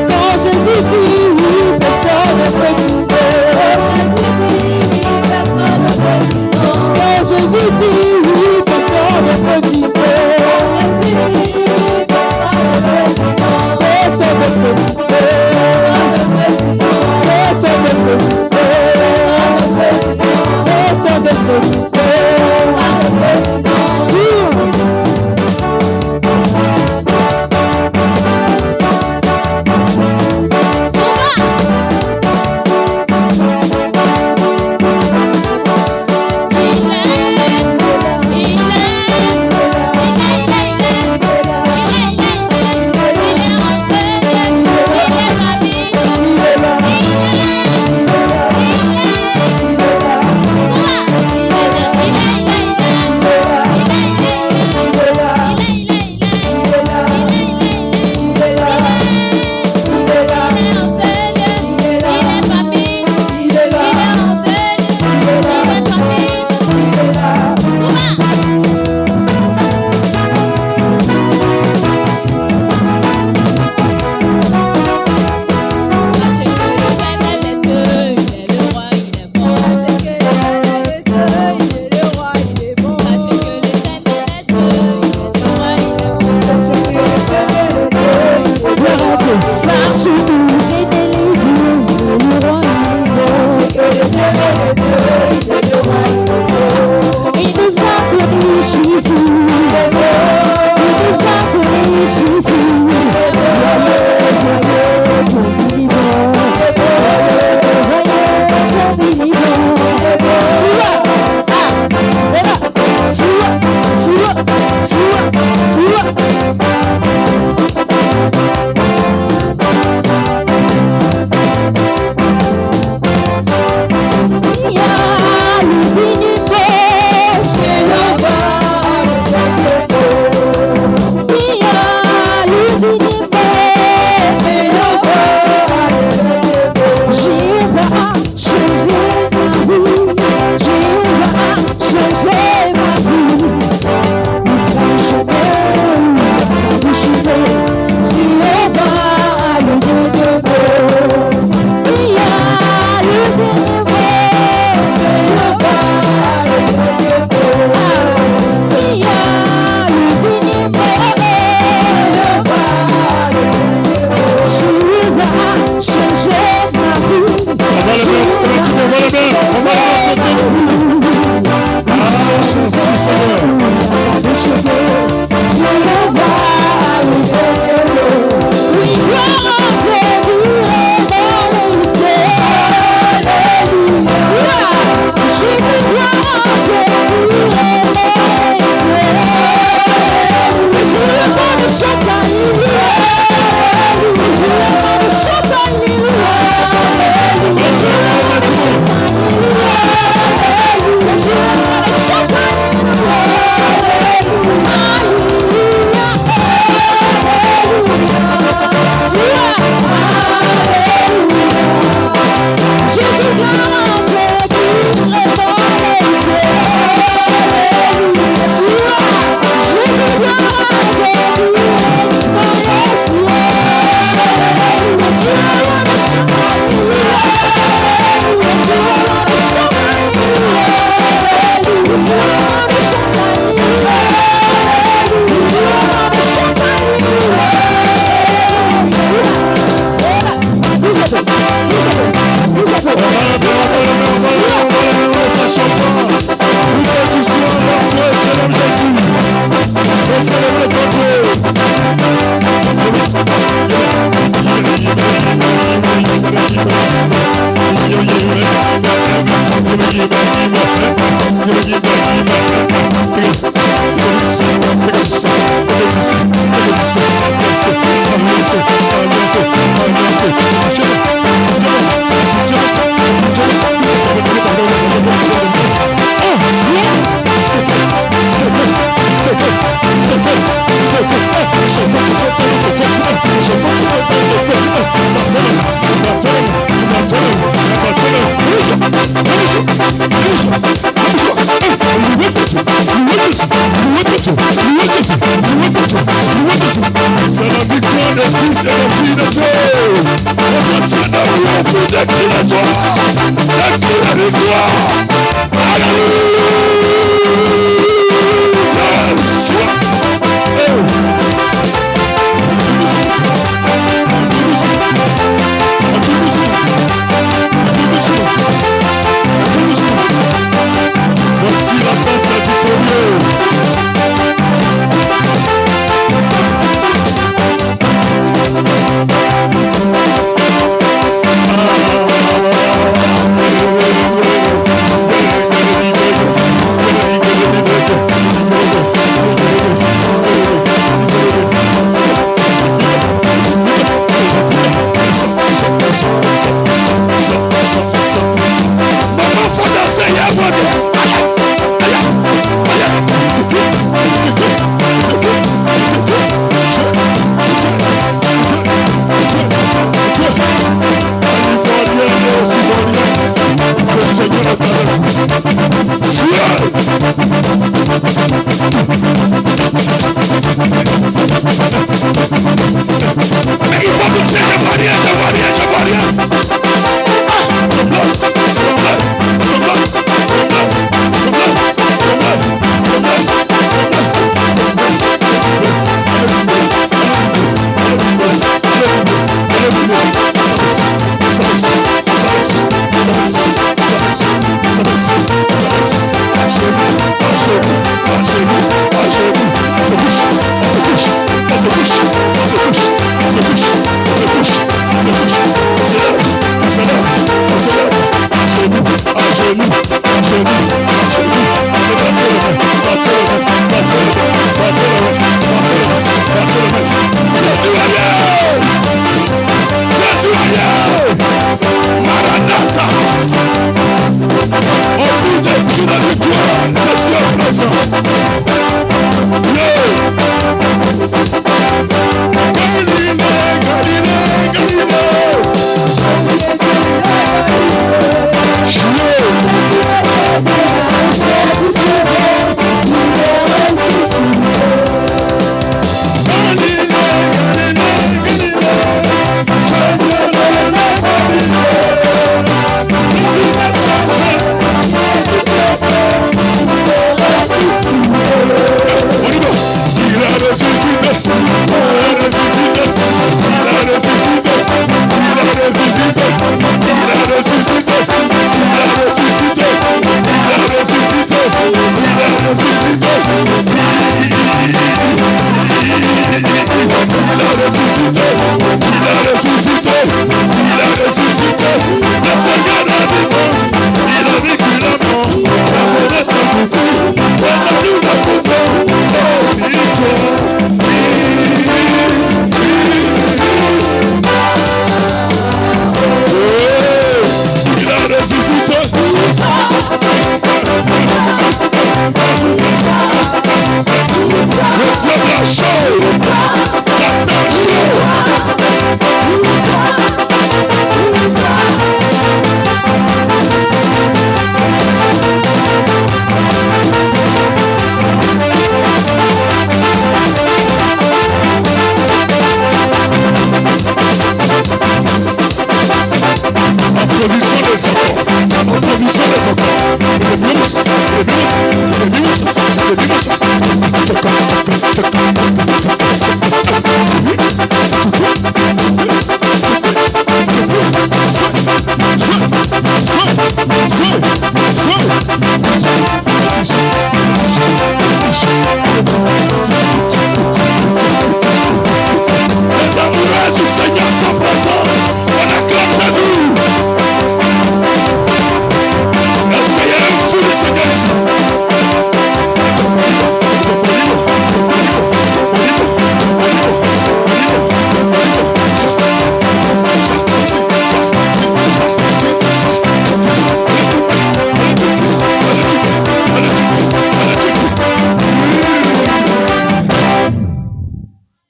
Quand Jésus dit oui, personne C'est la victoire des fils et des filles de Dieu. On se tient debout pour décrire la joie, décrire la victoire. Voici la place des victorieux. Mais il faut bouger, je vois rien.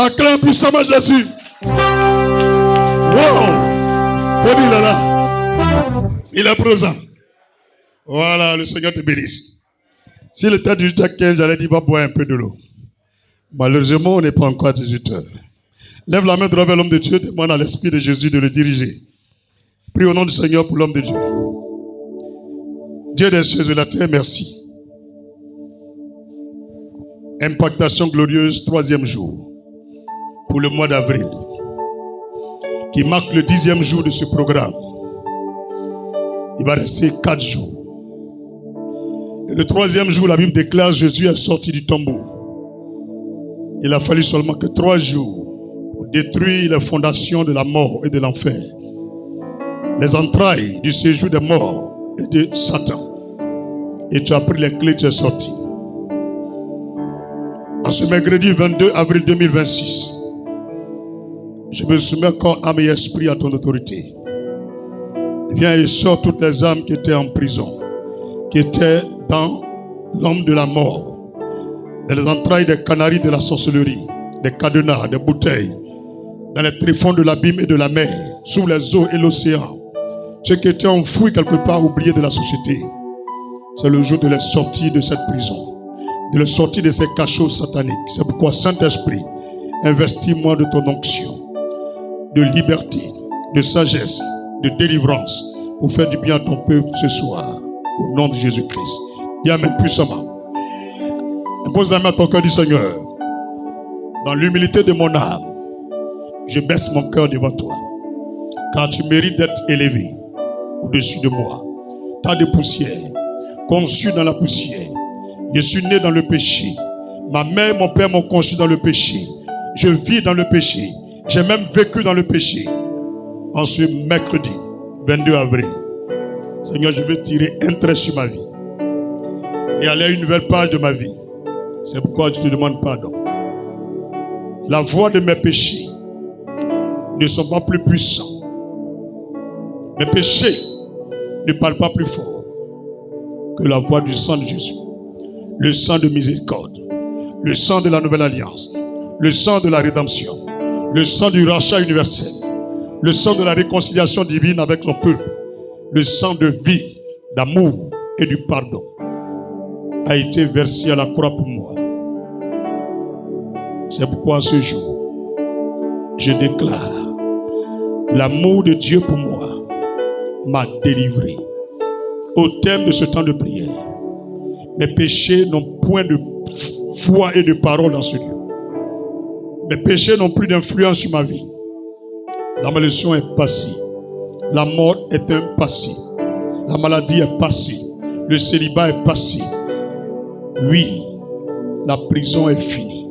Acclame puissamment Jésus. Wow! Faut dire là. Il est présent. Voilà, le Seigneur te bénisse. Si le temps du 18h15, j'allais dire va boire un peu de l'eau. Malheureusement, on n'est pas encore à 18h. Lève la main droite vers l'homme de Dieu, demande à l'Esprit de Jésus de le diriger. Prie au nom du Seigneur pour l'homme de Dieu. Dieu des cieux et de la terre, merci. Impactation glorieuse, 3e jour, pour le mois d'avril, qui marque le 10e jour de ce programme. Il va rester 4 jours. Et le 3e jour, la Bible déclare Jésus est sorti du tombeau. Il a fallu seulement que 3 jours pour détruire les fondations de la mort et de l'enfer. Les entrailles du séjour des morts et de Satan. Et tu as pris les clés, tu es sorti. En ce mercredi 22 avril 2026, je me soumets corps, âme et esprit à ton autorité. Viens et sors toutes les âmes qui étaient en prison, qui étaient dans l'homme de la mort, dans les entrailles des canaries de la sorcellerie, des cadenas, des bouteilles, dans les tréfonds de l'abîme et de la mer, sous les eaux et l'océan, ceux qui étaient enfouis quelque part oubliés de la société. C'est le jour de la sortie de cette prison, de la sortie de ces cachots sataniques. C'est pourquoi, Saint-Esprit, investis-moi de ton onction, de liberté, de sagesse, de délivrance, pour faire du bien à ton peuple ce soir, au nom de Jésus-Christ. Et amen puissamment. Impose la main à ton cœur du Seigneur. Dans l'humilité de mon âme, je baisse mon cœur devant toi, car tu mérites d'être élevé au-dessus de moi. Tas de poussière, conçu dans la poussière. Je suis né dans le péché. Ma mère et mon père m'ont conçu dans le péché. Je vis dans le péché. J'ai même vécu dans le péché. En ce mercredi 22 avril, Seigneur, je veux tirer un trait sur ma vie et aller à une nouvelle page de ma vie. C'est pourquoi je te demande pardon. La voix de mes péchés ne sont pas plus puissants. Mes péchés ne parlent pas plus fort que la voix du sang de Jésus. Le sang de miséricorde, le sang de la nouvelle alliance, le sang de la rédemption, le sang du rachat universel, le sang de la réconciliation divine avec son peuple, le sang de vie, d'amour et du pardon a été versé à la croix pour moi. C'est pourquoi ce jour, je déclare l'amour de Dieu pour moi m'a délivré. Au terme de ce temps de prière, mes péchés n'ont point de foi et de parole dans ce lieu. Mes péchés n'ont plus d'influence sur ma vie. La malédiction est passée. La mort est un passé. La maladie est passée. Le célibat est passé. Oui, la prison est finie.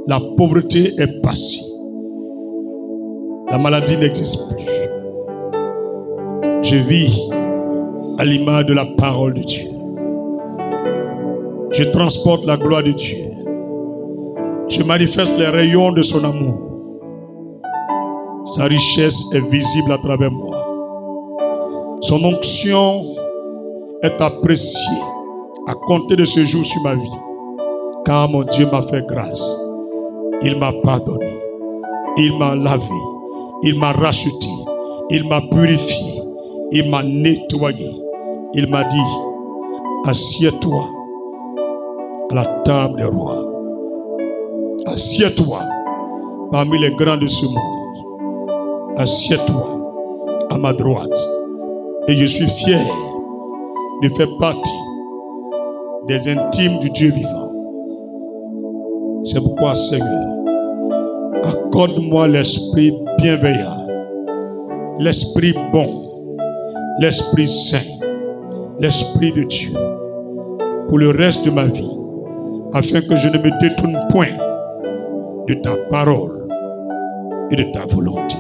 La pauvreté est passée. La maladie n'existe plus. Je vis à l'image de la parole de Dieu. Je transporte la gloire de Dieu. Je manifeste les rayons de son amour. Sa richesse est visible à travers moi. Son onction est appréciée à compter de ce jour sur ma vie. Car mon Dieu m'a fait grâce. Il m'a pardonné. Il m'a lavé. Il m'a racheté. Il m'a purifié. Il m'a nettoyé. Il m'a dit, assieds-toi à la table des rois. Assieds-toi parmi les grands de ce monde. Assieds-toi à ma droite. Et je suis fier de faire partie des intimes du Dieu vivant. C'est pourquoi, Seigneur, accorde-moi l'esprit bienveillant, l'esprit bon, l'esprit saint, l'esprit de Dieu pour le reste de ma vie, afin que je ne me détourne point de ta parole et de ta volonté.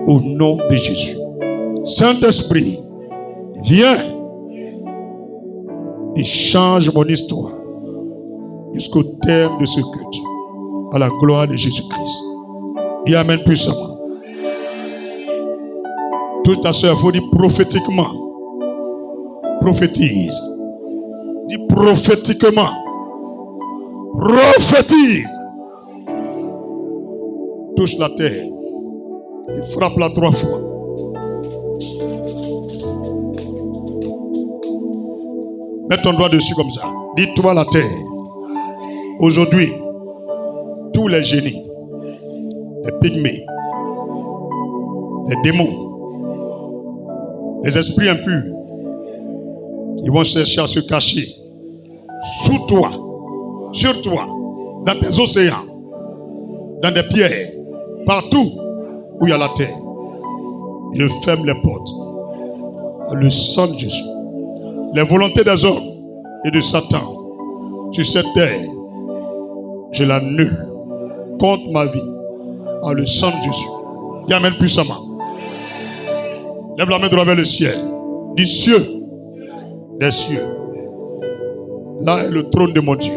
Au nom de Jésus. Saint-Esprit, viens et change mon histoire jusqu'au terme de ce culte, à la gloire de Jésus-Christ. Et amen puissamment. Toute ta soeur, il faut dire prophétiquement. Prophétise. Dis prophétiquement. Prophétise. touche la terre et frappe-la 3 fois. Mets ton doigt dessus comme ça. Dis-toi la terre. Aujourd'hui, tous les génies, les pygmées, les démons, les esprits impurs, ils vont chercher à se cacher sous toi, sur toi, dans tes océans, dans des pierres, partout où il y a la terre. Je ferme les portes. Le sang de Jésus. Les volontés des hommes et de Satan sur cette terre, je l'annule contre ma vie par le sang de Jésus. Dis amen puissamment. Lève la main droite vers le ciel. Dis cieux, des cieux. Là est le trône de mon Dieu.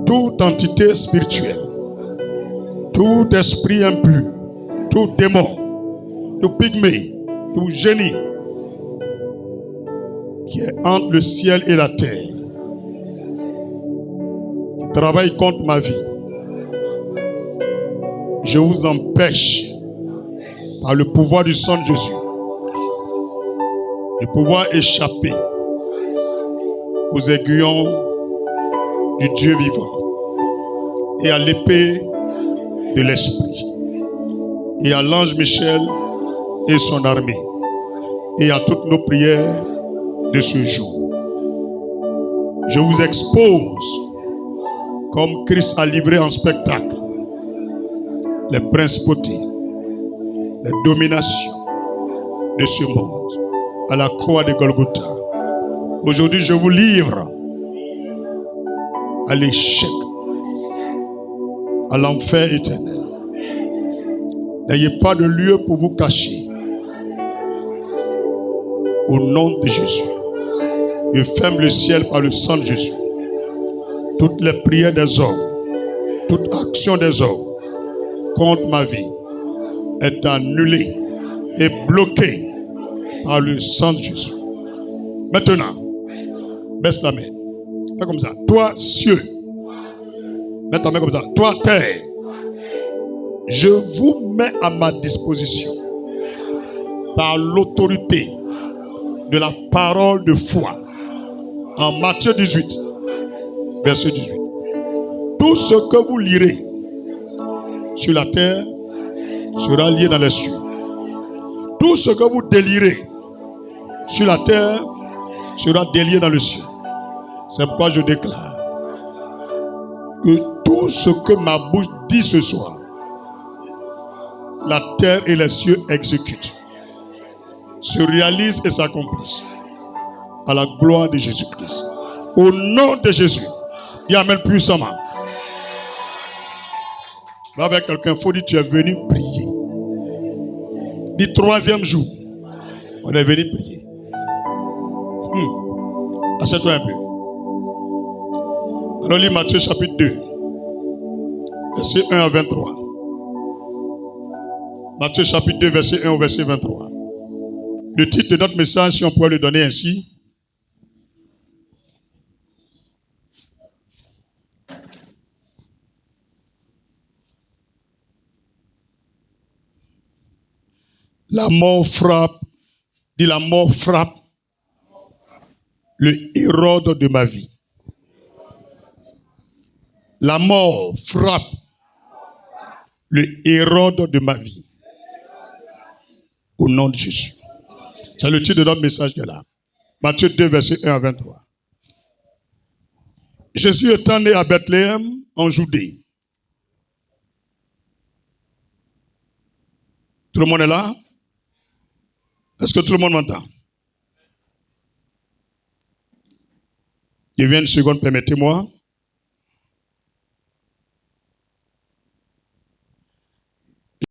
Toute entité spirituelle, tout esprit impur, tout démon, tout pygmée, tout génie qui est entre le ciel et la terre, qui travaille contre ma vie, je vous empêche par le pouvoir du sang de Jésus de pouvoir échapper aux aiguillons du Dieu vivant et à l'épée de l'esprit et à l'ange Michel et son armée et à toutes nos prières de ce jour. Je vous expose comme Christ a livré en spectacle les principautés, les dominations de ce monde à la croix de Golgotha. Aujourd'hui, je vous livre à l'échec, à l'enfer éternel. N'ayez pas de lieu pour vous cacher. Au nom de Jésus, je ferme le ciel par le sang de Jésus. Toutes les prières des hommes, toute action des hommes contre ma vie est annulée et bloquée par le sang de Jésus. Maintenant, baisse la main. Fais comme ça. Toi, cieux. Mets ta main comme ça. Toi, terre. Je vous mets à ma disposition par l'autorité de la parole de foi. En Matthieu 18, verset 18. Tout ce que vous lirez sur la terre sera lié dans les cieux. Tout ce que vous délirez sur la terre sera délié dans le ciel. C'est pourquoi je déclare que tout ce que ma bouche dit ce soir, la terre et les cieux exécutent, se réalisent et s'accomplissent à la gloire de Jésus-Christ. Au nom de Jésus, il amène puissamment. Va avec quelqu'un, il faut dire tu es venu prier. Du 3e jour, on est venu prier. Assieds-toi un peu. Alors lis Matthieu chapitre 2, verset 1 à 23. Matthieu chapitre 2, verset 1 au verset 23. Le titre de notre message, si on pourrait le donner ainsi: la mort frappe, dit la mort frappe le Hérode de ma vie. La mort frappe le Hérode de ma vie. Au nom de Jésus. C'est le titre de notre message qui est là. Matthieu 2, verset 1 à 23. Jésus étant né à Bethléem, en Judée. Tout le monde est là? Est-ce que tout le monde m'entend? Je viens une seconde, permettez-moi.